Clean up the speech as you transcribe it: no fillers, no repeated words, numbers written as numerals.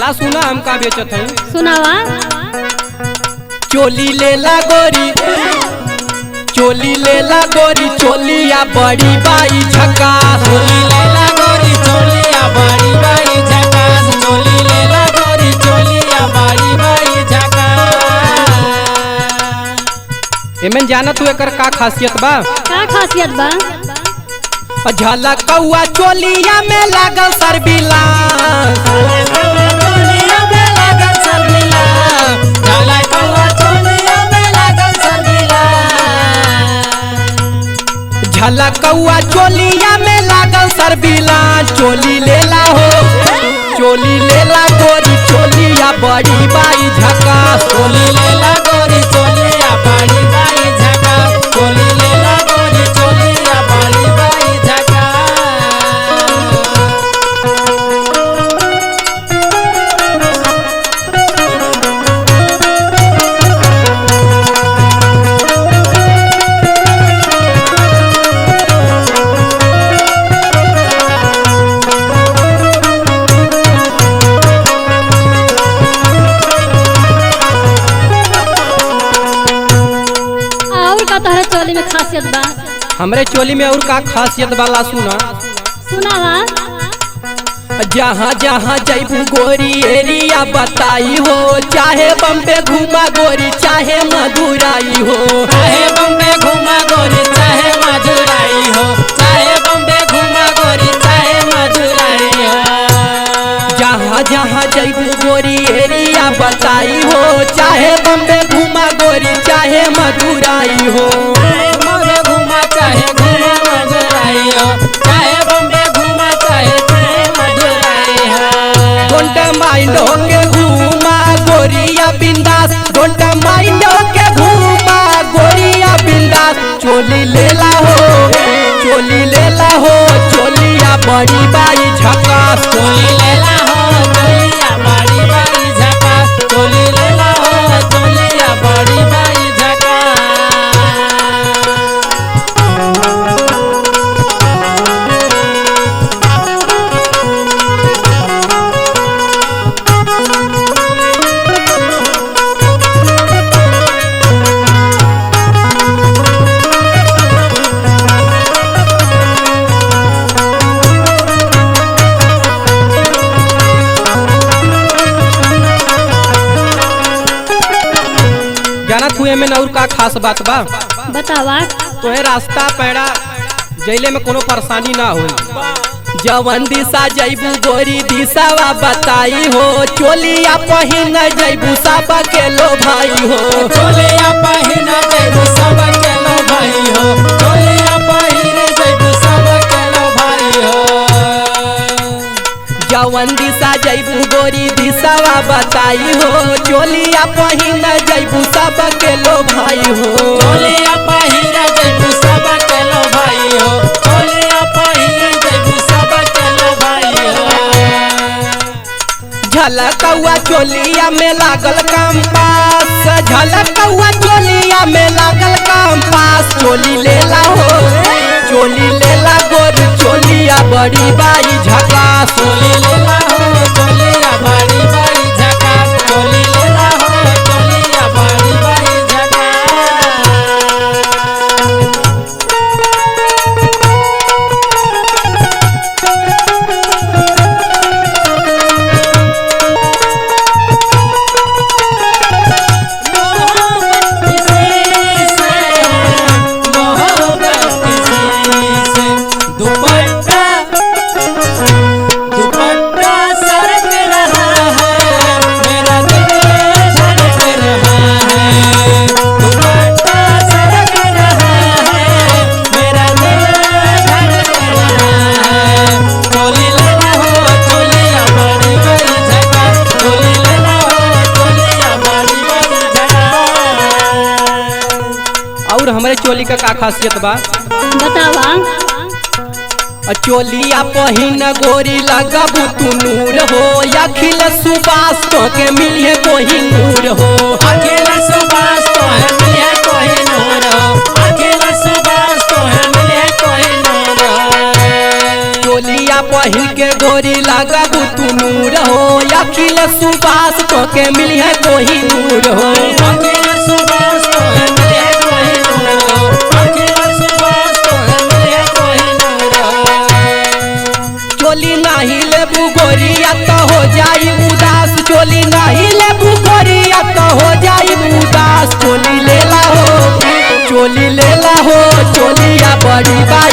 ला सुना हम का बेचत है। सुनावा। चोली लेला गोरी, चोली लेला गोरी, चोलिया बड़ी बाई झकास। चोली लेला गोरी चोलिया बड़ी बाई झकास। चोली लेला गोरी चोलिया बड़ी बाई झकास। एमन जाना तू एकर का खासियत बा? का खासियत बा? झलक कौआ चोलिया में लागल सरबिलास। चोलिया में लागल सरबिलास। झलक कौआ चोलिया में लागल सरबिलास। झलक कौआ चोलिया में लागल सरबिलास। चोली लेला हो, चोली लेला गोरी, चोलिया बड़ी बाई झकास। चोली लेला गोरी चोलिया बड़ी बाई झकास। चोली लेला गोरी चोलिया बड़ी बाई झकास। और का तोहरे चोली में खासियत बा? हमरे चोली में और का खासियत वाला सुना। सुनावा। जहाँ जहाँ जैबू गोरी एरिया बताई हो, चाहे बम्बे घूमा गोरी चाहे मदुराई हो। चाहे बम्बे घूमा गोरी चाहे मदुराई हो। चाहे बम्बे घूमा गोरी चाहे मदुराई हो। जहाँ जहाँ जैबू गोरी एरिया बताई हो, चाहे बम्बे घूमा गोरी चाहे मदुराई हो। चाहे बम्बे घूमा चाहे घूमा मदुराई हो। चाहे बम्बे घूमा चाहे चाहे मदुराई हो। डोंट माइंड होके घूमा गोरिया बिंदास। डोंट माइंड होके घूमा गोरिया बिंदास। चोली लेला हो, चोली लेला हो, चोलिया बड़ी बाई झकास। चोली लेला हो चोलिया बड़ी बाई झकास। चोली लेला हो चोलिया बड़ी बाई झकास। जाना तू एमे और का खास बात बा? बतावा। तोहे रास्ता पैड़ा जैले में कोनो परेशानी ना होई। जवन दिशा जैबू गोरी दिशावा बताई हो, चोलिया पहिन जैबू सब के लो भाई हो। चोलिया पहिन जैबू सब के लो भाई हो। चोलिया पहिन जैबू सब के लो भाई हो। जवन दिशा जैबू गोरी दिशावा बताई हो, चोलिया पहिन जैबू सब के लो भाई हो। चोलिया पहिन जैबू सब के लो भाई हो। चोलिया पहिन जैबू सब के लो भाई हो। झलकौआ चोलिया में लागल कंपास। झलकौआ चोलिया में लागल कंपास। चोली लेला हो, चोली लेला गोरी, चोलिया बड़ी बाई झकास। चोली लेला हो चोलिया बड़ी बाई झकास। चोली लेला हो चोलिया बड़ी बाई झकास। दुपट्टा दुपट्टा सरक रहा है, मेरा दिल धड़क रहा है। दुपट्टा सरक रहा है, मेरा दिल धड़क रहा है। चोली लेना हो चोलिया बड़ी बड़ी झकास। चोली लेना हो चोलिया बड़ी बड़ी झकास। और हमारे चोली का खासियत बा? बतावा। चोलिया पहिन गोरी लगबू तू नूर हो। अखिल सुबास तो के मिलिए कोही नूर हो। अखिल सुबास तो है मिले कोई नूर हो। अखिल सुबास तो है मिले कोई नूर हो। चोलिया पहिन के गोरी लगबू तू नूर हो। अखिल अखिलेश सुभाष तो के मिली है कोई नूर हो। अखिलेश सुभाष तो है मिले कोई नूर हो, अखिलेश सुभाष तो है मिले कोई नूर हो। चोली नाही लेबू गोरिया तो हो जाई उदास, चोली नाही लेबू गोरिया तो हो जाई उदास। चोली लेला हो, चोली लेला हो, चोलिया बड़ी बाई